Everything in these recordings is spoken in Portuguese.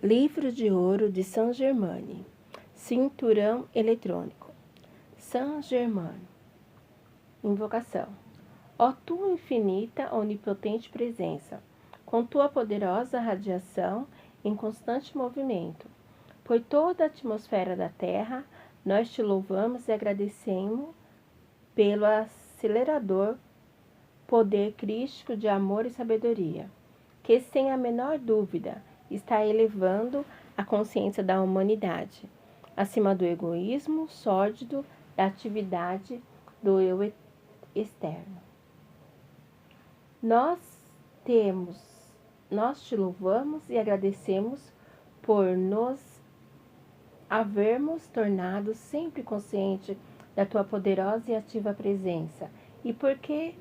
Livro de Ouro de Saint Germain. Cinturão eletrônico. Saint Germain. Invocação. Ó tua infinita, onipotente presença, com tua poderosa radiação em constante movimento, por toda a atmosfera da Terra, nós te louvamos e agradecemos pelo acelerador poder crístico de amor e sabedoria, que sem a menor dúvida está elevando a consciência da humanidade, acima do egoísmo sórdido da atividade do eu externo. Nós te louvamos e agradecemos por nos havermos tornado sempre consciente da tua poderosa e ativa presença, e porque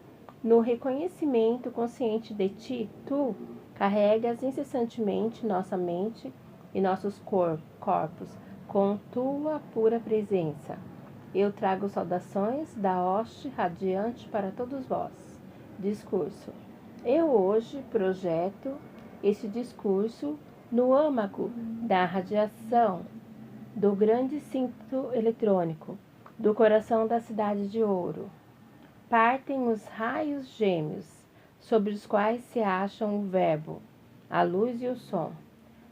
no reconhecimento consciente de ti, tu carregas incessantemente nossa mente e nossos corpos com tua pura presença. Eu trago saudações da hoste radiante para todos vós. Discurso. Eu hoje projeto este discurso no âmago da radiação do grande cinto eletrônico do coração da cidade de Ouro. Partem os raios gêmeos, sobre os quais se acham o verbo, a luz e o som.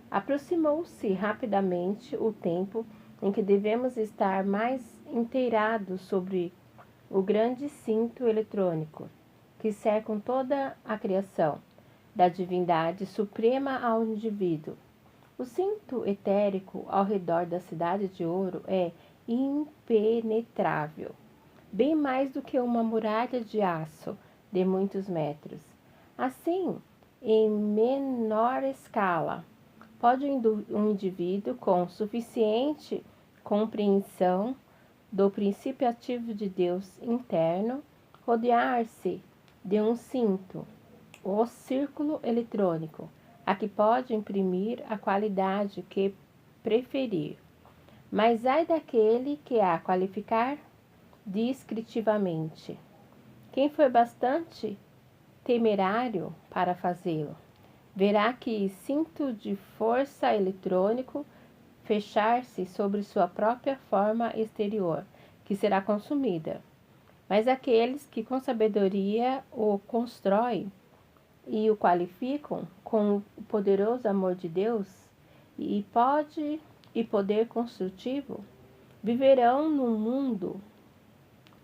Aproximou-se rapidamente o tempo em que devemos estar mais inteirados sobre o grande cinto eletrônico, que cercam toda a criação, da divindade suprema ao indivíduo. O cinto etérico ao redor da cidade de Ouro é impenetrável, bem mais do que uma muralha de aço de muitos metros. Assim, em menor escala, pode um indivíduo com suficiente compreensão do princípio ativo de Deus interno rodear-se de um cinto, o círculo eletrônico, a que pode imprimir a qualidade que preferir. Mas ai daquele que a qualificar descritivamente. Quem foi bastante temerário para fazê-lo, verá que cinto de força eletrônico fechar-se sobre sua própria forma exterior, que será consumida. Mas aqueles que com sabedoria o constroem e o qualificam com o poderoso amor de Deus e poder construtivo, viverão num mundo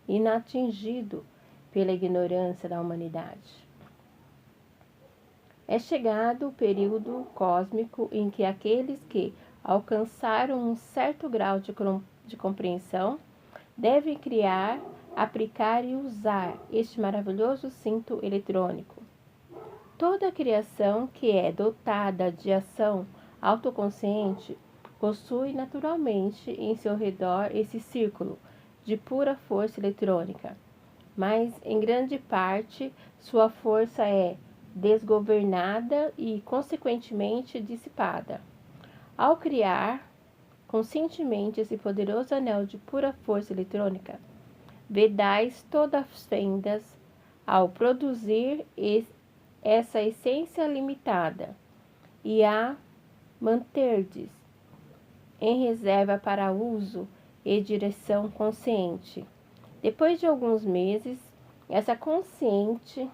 inatingido pela ignorância da humanidade. É chegado o período cósmico em que aqueles que alcançaram um certo grau de compreensão devem criar, aplicar e usar este maravilhoso cinto eletrônico. Toda a criação que é dotada de ação autoconsciente possui naturalmente em seu redor esse círculo de pura força eletrônica, mas em grande parte sua força é desgovernada e consequentemente dissipada. Ao criar conscientemente esse poderoso anel de pura força eletrônica, vedais todas as fendas ao produzir essa essência limitada e a manterdes em reserva para uso e direção consciente. Depois de alguns meses, essa consciente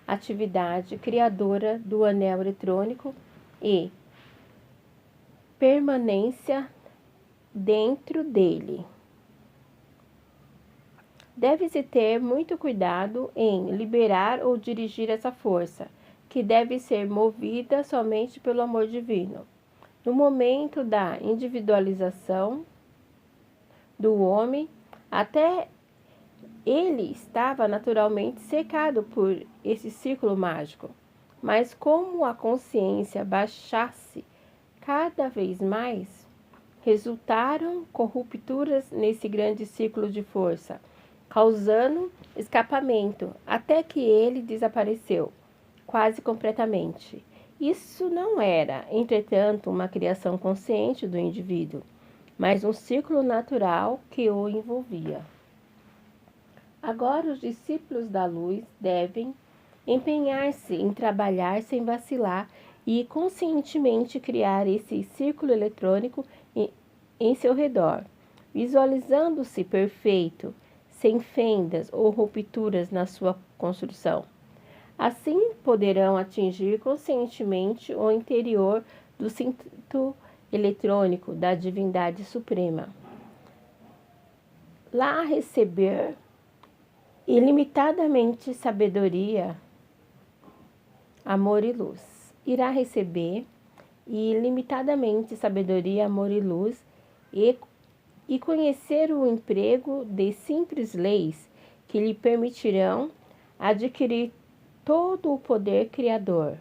atividade criadora do anel eletrônico e permanência dentro dele. Deve-se ter muito cuidado em liberar ou dirigir essa força, que deve ser movida somente pelo amor divino. No momento da individualização do homem, até ele estava naturalmente cercado por esse círculo mágico, mas como a consciência baixasse cada vez mais, resultaram corrupturas nesse grande círculo de força, causando escapamento até que ele desapareceu, quase completamente. Isso não era, entretanto, uma criação consciente do indivíduo, mas um círculo natural que o envolvia. Agora os discípulos da luz devem empenhar-se em trabalhar sem vacilar e conscientemente criar esse círculo eletrônico em seu redor, visualizando-se perfeito, sem fendas ou rupturas na sua construção. Assim poderão atingir conscientemente o interior do cinto eletrônico da divindade suprema. Lá receber ilimitadamente sabedoria, amor e luz. Irá receber ilimitadamente sabedoria, amor e luz e conhecer o emprego de simples leis que lhe permitirão adquirir todo o poder criador.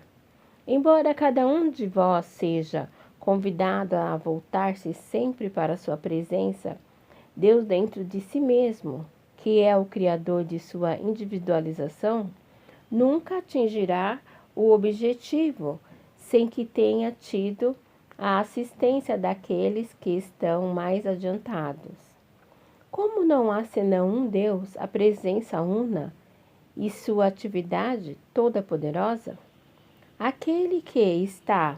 Embora cada um de vós seja convidado a voltar-se sempre para sua presença, Deus dentro de si mesmo, que é o criador de sua individualização, nunca atingirá o objetivo sem que tenha tido a assistência daqueles que estão mais adiantados. Como não há senão um Deus, a presença una e sua atividade toda poderosa, aquele que está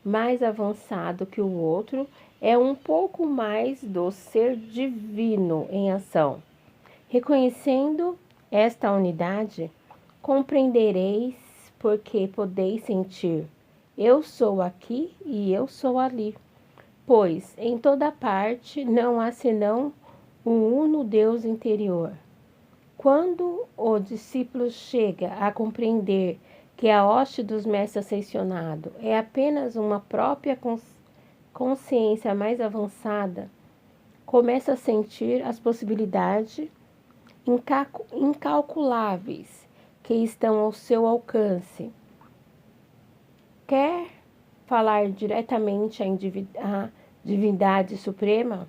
mais avançado que o outro é um pouco mais do ser divino em ação. Reconhecendo esta unidade, compreendereis porque podeis sentir: eu sou aqui e eu sou ali, pois em toda parte não há senão um uno Deus interior. Quando o discípulo chega a compreender que a hoste dos mestres ascensionados é apenas uma própria consciência mais avançada, começa a sentir as possibilidades incalculáveis que estão ao seu alcance. Quer falar diretamente à divindade suprema,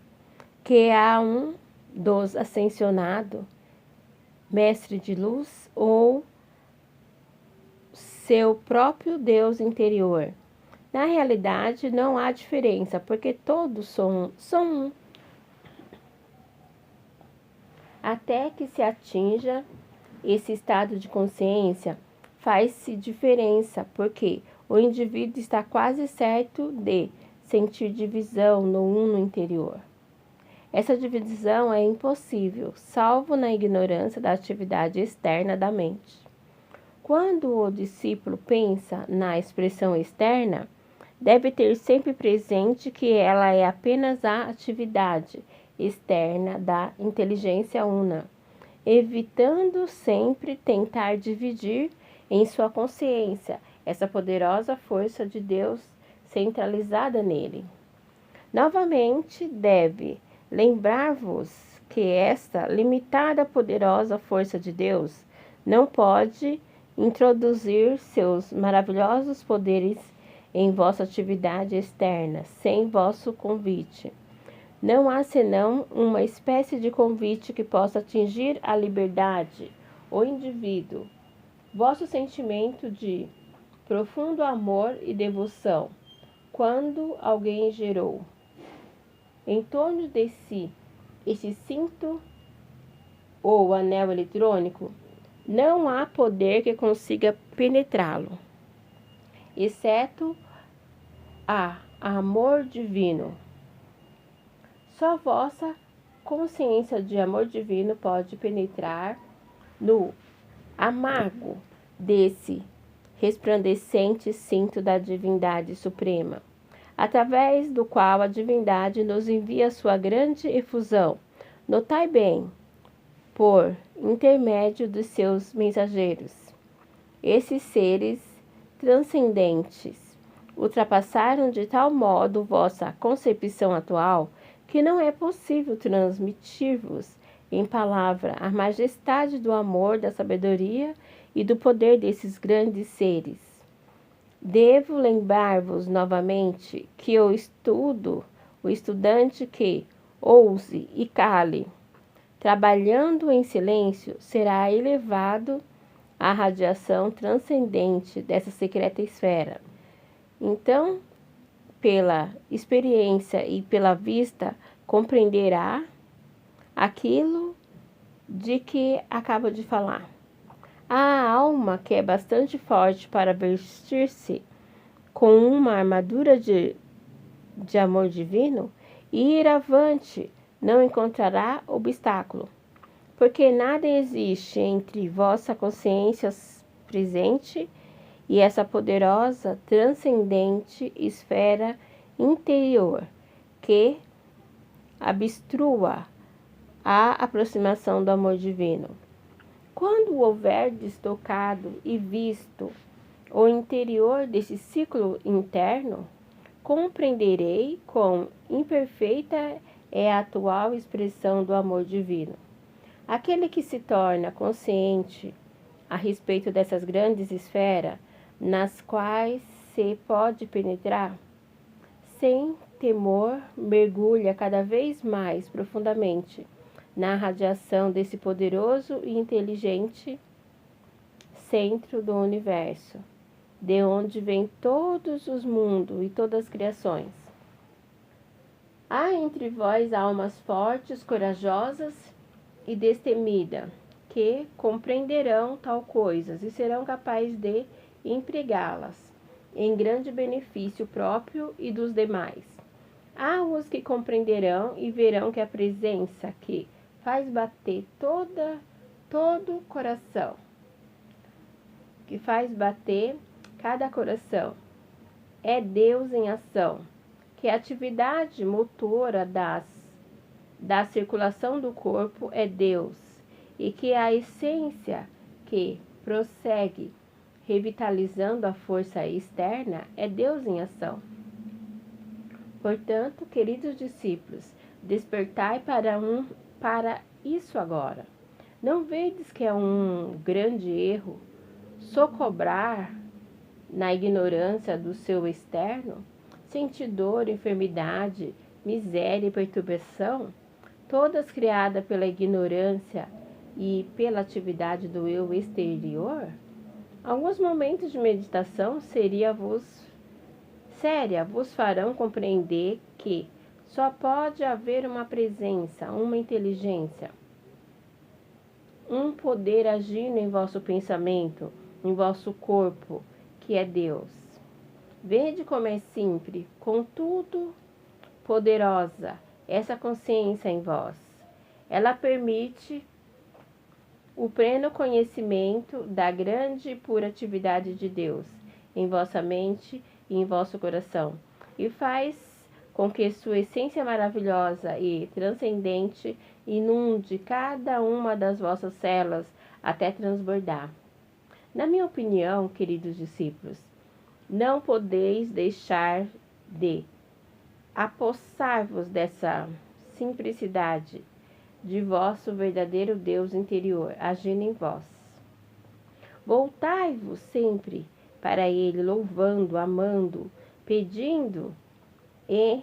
que é um dos ascensionados, mestre de luz, ou seu próprio Deus interior. Na realidade, não há diferença, porque todos são um. Até que se atinja esse estado de consciência, faz-se diferença, porque o indivíduo está quase certo de sentir divisão no uno interior. Essa divisão é impossível, salvo na ignorância da atividade externa da mente. Quando o discípulo pensa na expressão externa, deve ter sempre presente que ela é apenas a atividade externa da inteligência una, evitando sempre tentar dividir em sua consciência essa poderosa força de Deus centralizada nele. Novamente, deve lembrar-vos que esta limitada poderosa força de Deus não pode introduzir seus maravilhosos poderes em vossa atividade externa sem vosso convite. Não há senão uma espécie de convite que possa atingir a liberdade, o indivíduo, vosso sentimento de profundo amor e devoção, quando alguém gerou em torno de si este cinto ou anel eletrônico, não há poder que consiga penetrá-lo, exceto a amor divino. Só vossa consciência de amor divino pode penetrar no amargo desse resplandecente cinto da divindade suprema, através do qual a divindade nos envia sua grande efusão. Notai bem, por intermédio dos seus mensageiros. Esses seres transcendentes ultrapassaram de tal modo vossa concepção atual que não é possível transmitir-vos em palavra a majestade do amor, da sabedoria e do poder desses grandes seres. Devo lembrar-vos novamente que o estudante que ouse e cale, trabalhando em silêncio, será elevado à radiação transcendente dessa secreta esfera. Então, pela experiência e pela vista, compreenderá aquilo de que acabo de falar. A alma, que é bastante forte para vestir-se com uma armadura de amor divino, e ir avante, não encontrará obstáculo, porque nada existe entre vossa consciência presente e essa poderosa, transcendente esfera interior que obstrua a aproximação do amor divino. Quando houverdes tocado e visto o interior desse ciclo interno, compreenderei quão imperfeita é a atual expressão do amor divino. Aquele que se torna consciente a respeito dessas grandes esferas nas quais se pode penetrar, sem temor, mergulha cada vez mais profundamente na radiação desse poderoso e inteligente centro do universo, de onde vêm todos os mundos e todas as criações. Há entre vós almas fortes, corajosas e destemidas, que compreenderão tal coisas e serão capazes de empregá-las em grande benefício próprio e dos demais. Há os que compreenderão e verão que a presença que faz bater todo coração, que faz bater cada coração, é Deus em ação, que a atividade motora da circulação do corpo é Deus, e que a essência que prossegue revitalizando a força externa é Deus em ação. Portanto, queridos discípulos, despertai para isso agora. Não vedes que é um grande erro socobrar na ignorância do seu externo, sentir dor, enfermidade, miséria e perturbação, todas criadas pela ignorância e pela atividade do eu exterior? Alguns momentos de meditação séria vos farão compreender que só pode haver uma presença, uma inteligência, um poder agindo em vosso pensamento, em vosso corpo, que é Deus. Vede como é simples, contudo poderosa, essa consciência em vós. Ela permite o pleno conhecimento da grande e pura atividade de Deus em vossa mente e em vosso coração, e faz com que sua essência maravilhosa e transcendente inunde cada uma das vossas células até transbordar. Na minha opinião, queridos discípulos, não podeis deixar de apossar-vos dessa simplicidade de vosso verdadeiro Deus interior, agindo em vós. Voltai-vos sempre para Ele, louvando, amando, pedindo e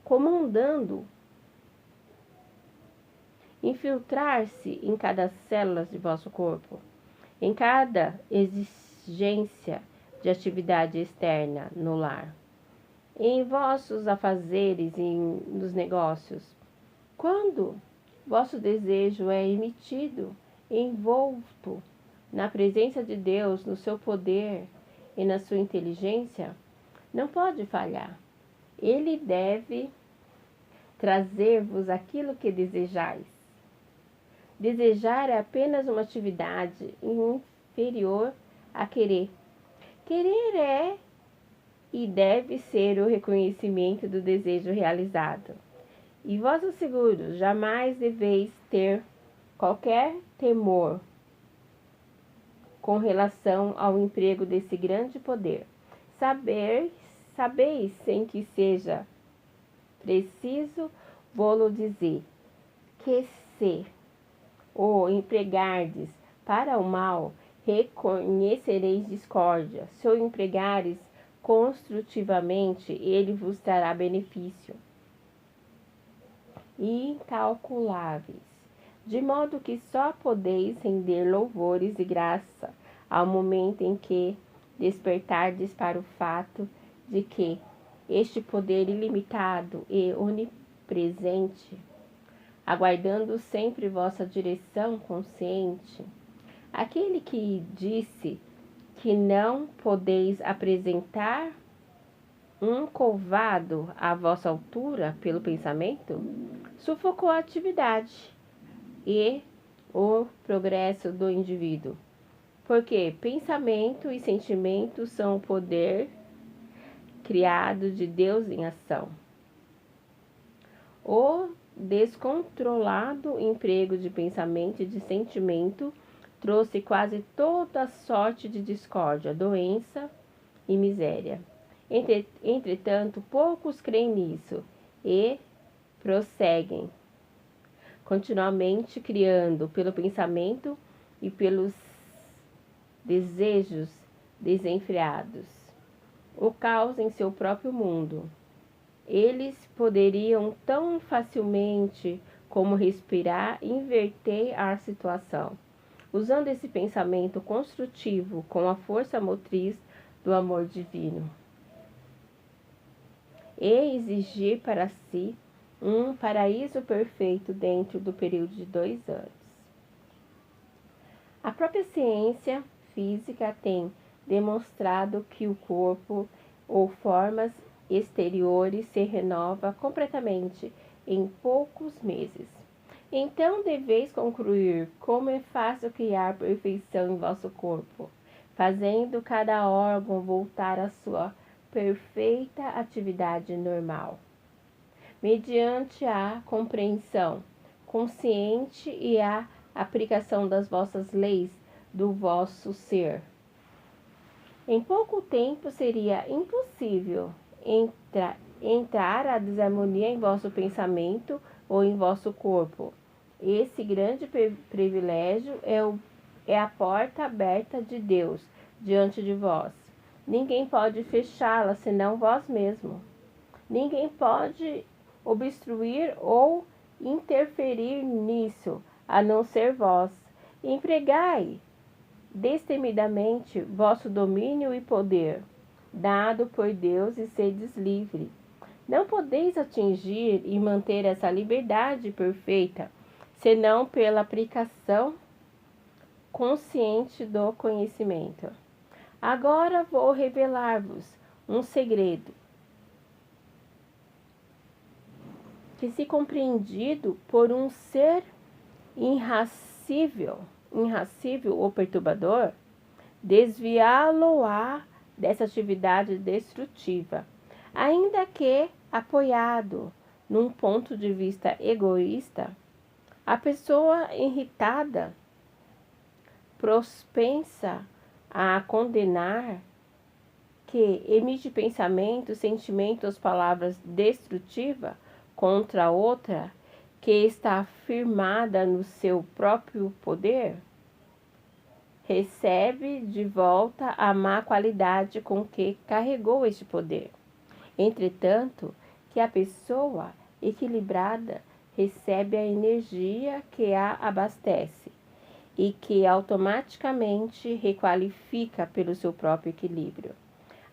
comandando, infiltrar-se em cada célula de vosso corpo, em cada exigência de atividade externa no lar, em vossos afazeres e nos negócios. Quando vosso desejo é emitido, envolto na presença de Deus, no seu poder e na sua inteligência, não pode falhar. Ele deve trazer-vos aquilo que desejais. Desejar é apenas uma atividade inferior a querer. Querer é e deve ser o reconhecimento do desejo realizado. E vós asseguro, jamais deveis ter qualquer temor com relação ao emprego desse grande poder. Sabeis, sem que seja preciso vou-lo dizer, que se o empregardes para o mal, reconhecereis discórdia. Se o empregares construtivamente, ele vos trará benefício incalculáveis, de modo que só podeis render louvores e graça ao momento em que despertardes para o fato de que este poder ilimitado e onipresente, aguardando sempre vossa direção consciente, aquele que disse que não podeis apresentar um covado à vossa altura pelo pensamento, sufocou a atividade e o progresso do indivíduo. Porque pensamento e sentimento são o poder criado de Deus em ação. O descontrolado emprego de pensamento e de sentimento trouxe quase toda sorte de discórdia, doença e miséria. Entretanto, poucos creem nisso e prosseguem continuamente criando pelo pensamento e pelos desejos desenfreados o caos em seu próprio mundo. Eles poderiam tão facilmente como respirar inverter a situação, usando esse pensamento construtivo com a força motriz do amor divino, e exigir para si um paraíso perfeito dentro do período de 2 anos. A própria ciência física tem demonstrado que o corpo ou formas exteriores se renova completamente em poucos meses. Então deveis concluir como é fácil criar perfeição em vosso corpo, fazendo cada órgão voltar à sua perfeita atividade normal, mediante a compreensão consciente e a aplicação das vossas leis do vosso ser. Em pouco tempo seria impossível entrar a desarmonia em vosso pensamento ou em vosso corpo. Esse grande privilégio é a porta aberta de Deus diante de vós. Ninguém pode fechá-la senão vós mesmo. Ninguém pode obstruir ou interferir nisso, a não ser vós. Empregai destemidamente vosso domínio e poder, dado por Deus, e sedes livre. Não podeis atingir e manter essa liberdade perfeita, senão pela aplicação consciente do conhecimento. Agora vou revelar-vos um segredo que, se compreendido por um ser irracível ou perturbador, desviá-lo-á dessa atividade destrutiva, ainda que apoiado num ponto de vista egoísta. A pessoa irritada, propensa a condenar, que emite pensamentos, sentimentos, palavras destrutivas contra outra que está firmada no seu próprio poder, recebe de volta a má qualidade com que carregou este poder. Entretanto, que a pessoa equilibrada recebe a energia que a abastece e que automaticamente requalifica pelo seu próprio equilíbrio.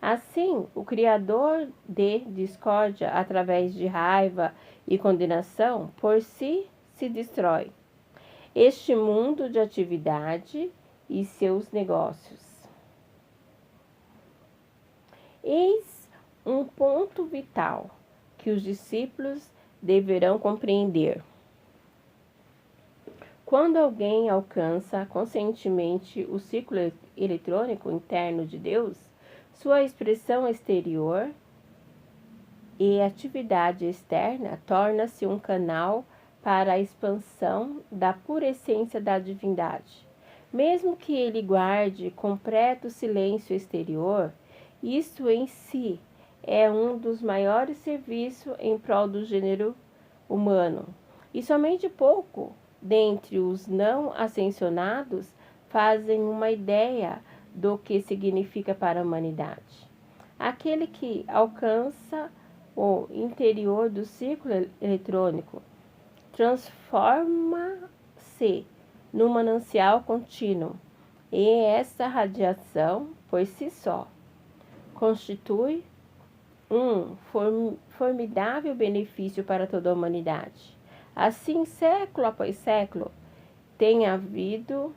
Assim, o criador de discórdia, através de raiva e condenação, por si se destrói este mundo de atividade e seus negócios. Eis um ponto vital que os discípulos deverão compreender. Quando alguém alcança conscientemente o ciclo eletrônico interno de Deus, sua expressão exterior e atividade externa torna-se um canal para a expansão da pura essência da divindade. Mesmo que ele guarde completo silêncio exterior, isso em si é um dos maiores serviços em prol do gênero humano. E somente pouco dentre os não ascensionados fazem uma ideia do que significa para a humanidade. Aquele que alcança o interior do círculo eletrônico transforma-se num manancial contínuo, e essa radiação, por si só, constitui um formidável benefício para toda a humanidade. Assim, século após século, tem havido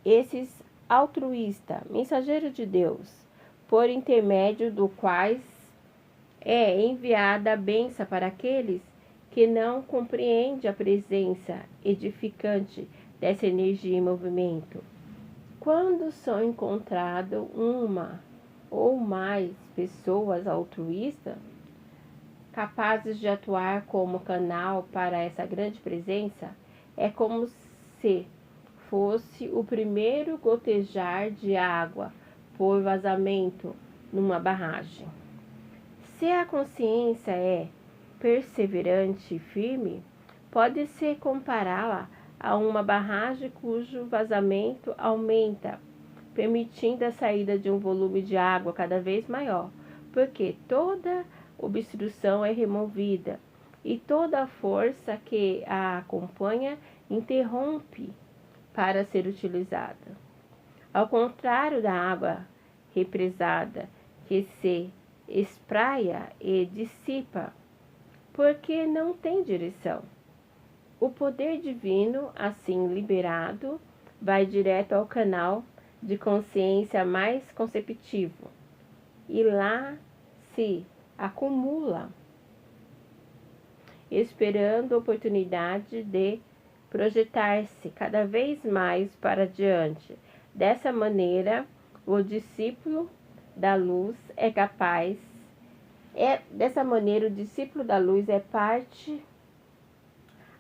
esses altruísta, mensageiro de Deus, por intermédio do quais é enviada a bênção para aqueles que não compreendem a presença edificante dessa energia em movimento. Quando são encontradas uma ou mais pessoas altruístas, capazes de atuar como canal para essa grande presença, é como se fosse o primeiro gotejar de água por vazamento numa barragem. Se a consciência é perseverante e firme, pode-se compará-la a uma barragem cujo vazamento aumenta, permitindo a saída de um volume de água cada vez maior, porque toda obstrução é removida e toda a força que a acompanha interrompe para ser utilizada. Ao contrário da água represada, que se espraia e dissipa, porque não tem direção. O poder divino, assim liberado, vai direto ao canal de consciência mais conceptivo e lá se acumula, esperando a oportunidade de projetar-se cada vez mais para diante. Dessa maneira, o discípulo da luz é capaz. Dessa maneira, o discípulo da luz é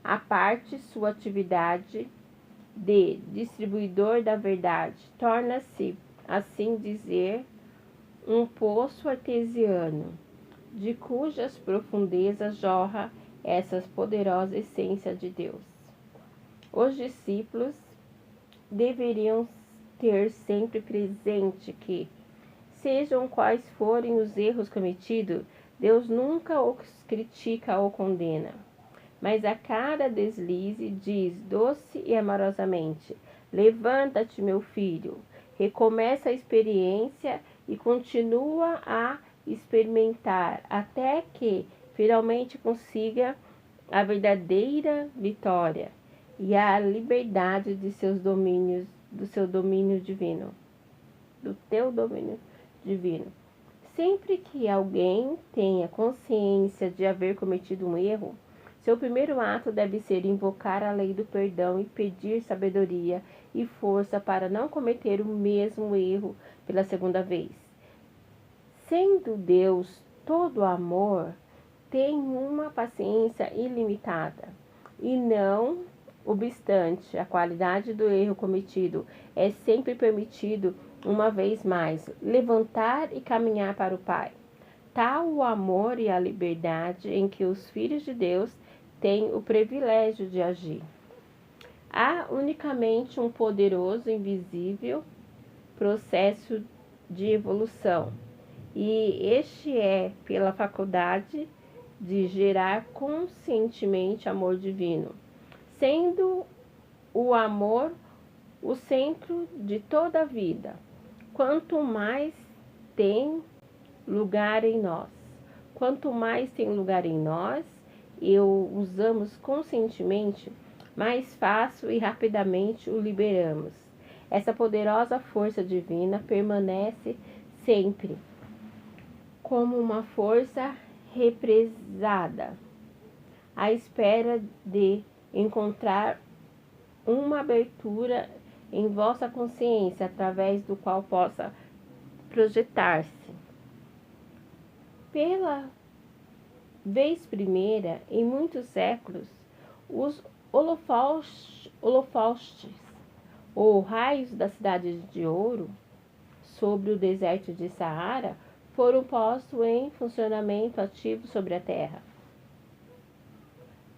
a parte sua atividade de distribuidor da verdade. Torna-se, assim dizer, um poço artesiano, de cujas profundezas jorra essa poderosa essência de Deus. Os discípulos deveriam ter sempre presente que, sejam quais forem os erros cometidos, Deus nunca os critica ou condena, mas a cada deslize diz doce e amorosamente: levanta-te, meu filho, recomeça a experiência e continua a experimentar até que finalmente consiga a verdadeira vitória e a liberdade de seus domínios, do seu domínio divino, do teu domínio divino. Sempre que alguém tenha consciência de haver cometido um erro, seu primeiro ato deve ser invocar a lei do perdão e pedir sabedoria e força para não cometer o mesmo erro pela segunda vez. Sendo Deus todo amor, tem uma paciência ilimitada e não obstante a qualidade do erro cometido, é sempre permitido, uma vez mais, levantar e caminhar para o Pai. Tal o amor e a liberdade em que os filhos de Deus têm o privilégio de agir. Há unicamente um poderoso, invisível processo de evolução, e este é pela faculdade de gerar conscientemente amor divino, sendo o amor o centro de toda a vida. Quanto mais tem lugar em nós, e o usamos conscientemente, mais fácil e rapidamente o liberamos. Essa poderosa força divina permanece sempre como uma força represada, à espera de encontrar uma abertura em vossa consciência através do qual possa projetar-se. Pela vez primeira em muitos séculos, os holofoustes, ou raios da cidade de ouro, sobre o deserto de Saara, foram postos em funcionamento ativo sobre a Terra.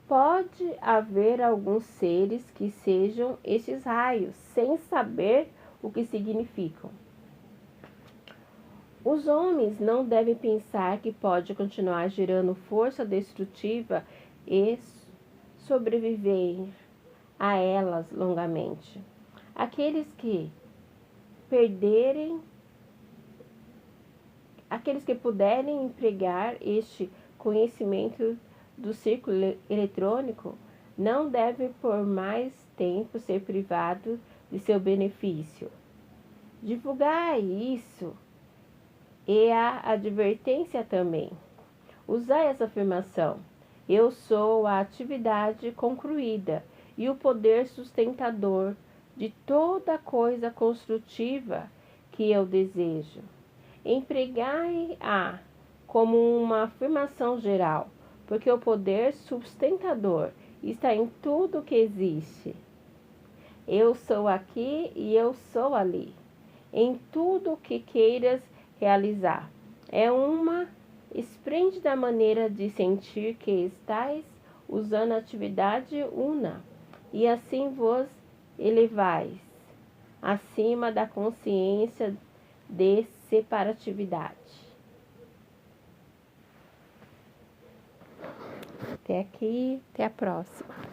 Pode haver alguns seres que sejam estes raios, sem saber o que significam. Os homens não devem pensar que pode continuar gerando força destrutiva e sobreviver a elas longamente. Aqueles que puderem empregar este conhecimento do círculo eletrônico não devem por mais tempo ser privados de seu benefício. Divulgar isso e a advertência também. Usar essa afirmação. Eu sou a atividade concluída e o poder sustentador de toda coisa construtiva que eu desejo. Empregai-a como uma afirmação geral, porque o poder sustentador está em tudo que existe. Eu sou aqui e eu sou ali, em tudo o que queiras realizar. É uma esplêndida maneira de sentir que estais usando a atividade una, e assim vos elevais acima da consciência de separatividade. Até aqui, até a próxima.